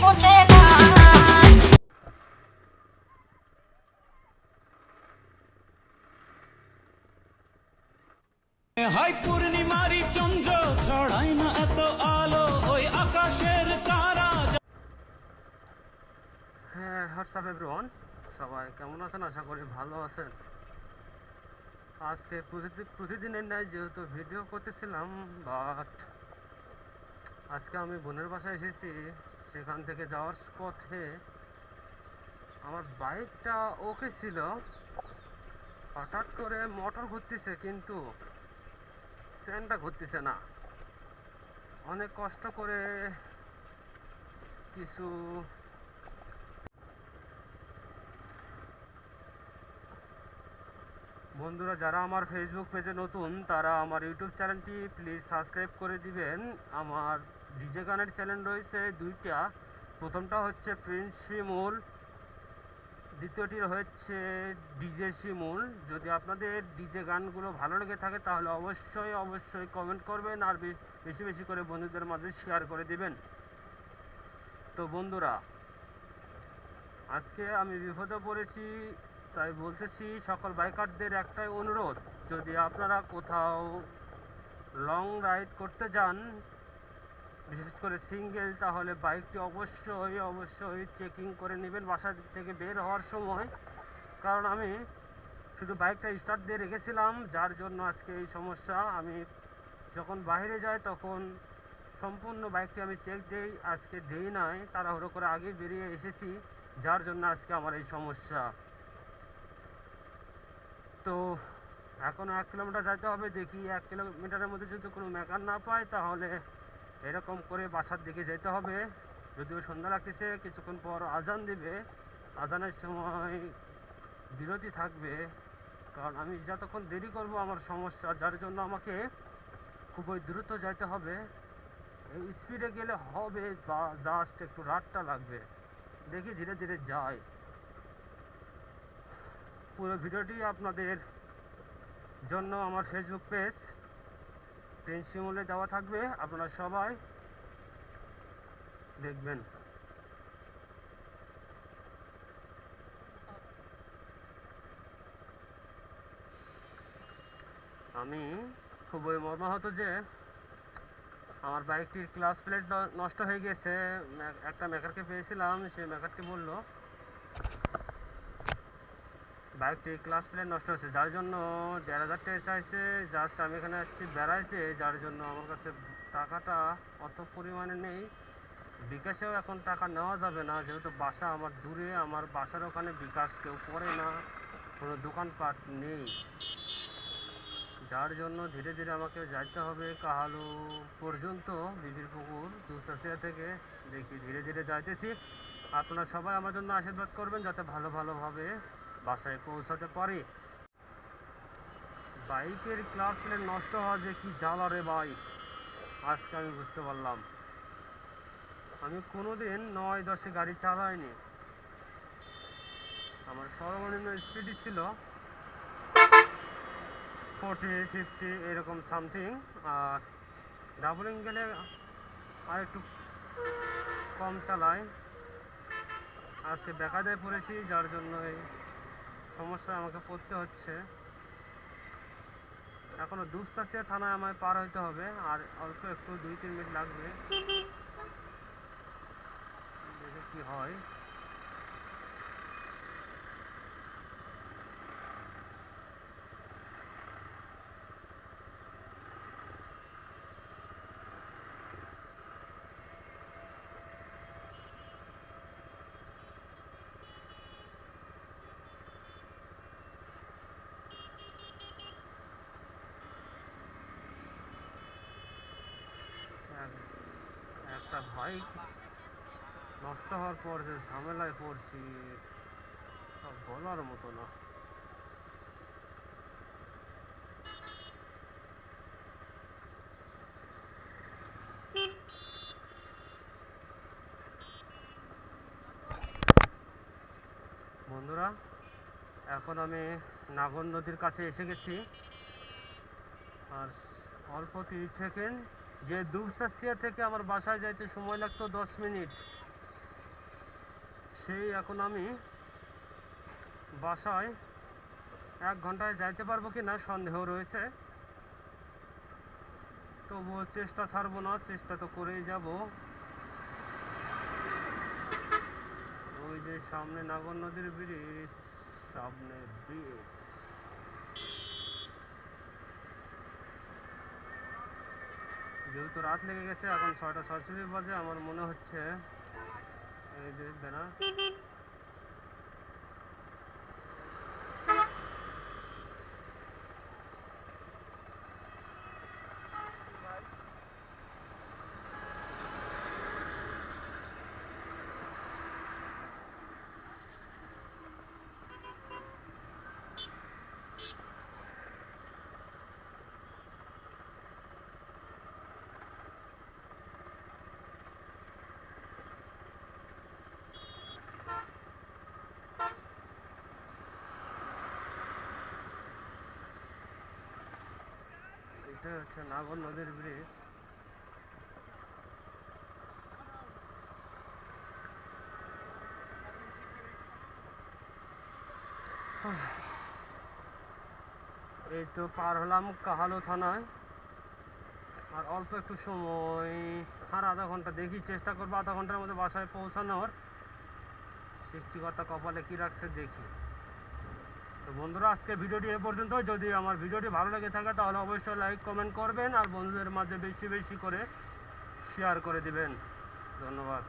বোঝে না। হয় পূর্ণিমারি চন্দ্র ছড়ায় না এত আলো ওই আকাশের তারা। হ্যাঁ, হোয়াটসঅ্যাপ এভরিওয়ান, সবাই কেমন আছেন? আশা করি ভালো আছেন। আজকে প্রতিদিনের ন্যায় যেহেতু ভিডিও করতেছিলাম, বাট আজকে আমি বোনের বাসায় এসেছি। সেখান থেকে যাওয়ার পথে আমার বাইকটা ওকে ছিল, হঠাৎ করে মোটর ঘুরতেছে কিন্তু চেনটা ঘুরতেছে না। অনেক কষ্ট করে কিছু বন্ধুরা যারা আমার ফেসবুক পেজে নতুন, তারা আমার ইউটিউব চ্যানেলটি প্লিজ সাবস্ক্রাইব করে দিবেন। আমার ডিজে গানের চ্যানেল রয়েছে দুইটা। প্রথমটা হচ্ছে প্রিন্স শিমুল, দ্বিতীয়টি হচ্ছে ডিজে শিমুল। যদি আপনাদের ডিজে গানগুলো ভালো লেগে থাকে তাহলে অবশ্যই অবশ্যই কমেন্ট করবেন আর বেশি বেশি করে বন্ধুদের মাঝে শেয়ার করে দিবেন। তো বন্ধুরা, আজকে আমি বিপদে পড়েছি, তাই বলতেছি সকল বাইকারদের একটাই অনুরোধ, যদি আপনারা কোথাও লং রাইড করতে যান, বিশেষ করে সিঙ্গেল, তাহলে বাইকটি অবশ্যই অবশ্যই চেকিং করে নেবেন বাসা থেকে বের হওয়ার সময়। কারণ আমি শুধু বাইকটা স্টার্ট দিয়ে রেখেছিলাম, যার জন্য আজকে এই সমস্যা। আমি যখন বাইরে যাই তখন সম্পূর্ণ বাইকটি আমি চেক দিই, আজকে দিই নাই, তাড়াহুড়ো করে আগে বেরিয়ে এসেছি, যার জন্য আজকে আমার এই সমস্যা। তো এখনও 1 কিলোমিটার যাইতে হবে, দেখি 1 কিলোমিটারের মধ্যে যদি কোনো মেকার না পাই তাহলে এরকম করে বাসার দিকে যেতে হবে। যদিও সন্ধ্যা লাগতেছে, কিছুক্ষণ পর আজান দিবে, আজানের সময় বিরতি থাকবে। কারণ আমি যতক্ষণ দেরি করব আমার সমস্যা, যার জন্য আমাকে খুবই দ্রুত যাইতে হবে। এই স্পিডে গেলে হবে বা জাস্ট একটু রাতটা লাগবে, দেখি ধীরে ধীরে যাই। পুরো ভিডিওটি আপনাদের জন্য আমার ফেসবুক পেজ প্রিন্স শিমুলে দেওয়া থাকবে, আপনারা সবাই দেখবেন। আমি খুবই মর্মাহত যে আমার বাইকটির ক্লাচ প্লেট নষ্ট হয়ে গেছে। একটা মেকারকে পেয়েছিলাম, সেই মেকারটি বলল বাইকটির ক্লাচ প্লেট নষ্ট হয়েছে, যার জন্য 1,500 টাকা চাইছে। জাস্ট আমি এখানে আসছি বেড়াইতে, যার জন্য আমার কাছে টাকাটা অত পরিমাণে নেই। বিকাশেও এখন টাকা নেওয়া যাবে না, যেহেতু বাসা আমার দূরে, আমার বাসার ওখানে বিকাশ কেউ করে না, কোনো দোকানপাট নেই। যার জন্য ধীরে ধীরে আমাকে যাইতে হবে কাহালু পর্যন্ত, বিবির পুকুর দুসাসিয়া থেকে। দেখি ধীরে ধীরে যাইতেছি। আপনারা সবাই আমার জন্য আশীর্বাদ করবেন যাতে ভালোভাবে বাসায় পৌঁছাতে পারি। বাইকের ক্লাচ প্লেট নষ্ট হওয়া যে কি জ্বালা রে ভাই, আজকে আমি বুঝতে পারলাম। আমি কোনোদিন 9-10 গাড়ি চালাইনি, আমার সর্বনিম্ন স্পিডই ছিল 40-50 এরকম সামথিং। আর ডাবলিং গেলে আর একটু কম চালাই। আজকে বেকায়দায় পড়েছি, যার জন্য এই সমস্যায় আমাকে পড়তে হচ্ছে। এখনো দুপচাচিয়া থানায় আমায় পার হইতে হবে, আর অল্প একটু 2-3 মিনিট লাগবে, দেখে কি হয়। একটা বাইক নষ্ট হওয়ার পর যে ঝামেলায় পড়ছি, সব বলার মতো না। বন্ধুরা, এখন আমি নাগর নদীর কাছে এসে গেছি, আর অল্প 30 সেকেন্ড। যে দুপচাচিয়া থেকে আমার বাসায় যাইতে সময় লাগতো 10 মিনিট, সেই এখন আমি বাসায় 1 ঘন্টায় যাইতে পারবো কি না সন্দেহ রয়েছে, তবুও চেষ্টা ছাড়বো না, চেষ্টা তো করেই যাব। ওই যে সামনে নাগর নদীর ব্রিজ, সামনে ব্রিজ। যেহেতু রাত লেগে গেছে, এখন 6টা 46 বাজে, আমার মনে হচ্ছে এই যে ব্যানার, এটা হচ্ছে নাগর নদীর ব্রিজ। এই তো পার হলাম কাহালু থানায়, আর অল্প একটু সময়, আর আধা ঘন্টা, দেখি চেষ্টা করবো আধা ঘন্টার মধ্যে বাসায় পৌঁছানোর। সৃষ্টিকর্তা কপালে কি রাখছে দেখি। তো বন্ধুরা, আজকে ভিডিওটি এ পর্যন্ত। যদি আমার ভিডিওটি ভালো লেগে থাকে তাহলে অবশ্যই লাইক কমেন্ট করবেন, আর বন্ধুদের মাঝে বেশি বেশি করে শেয়ার করে দিবেন। ধন্যবাদ।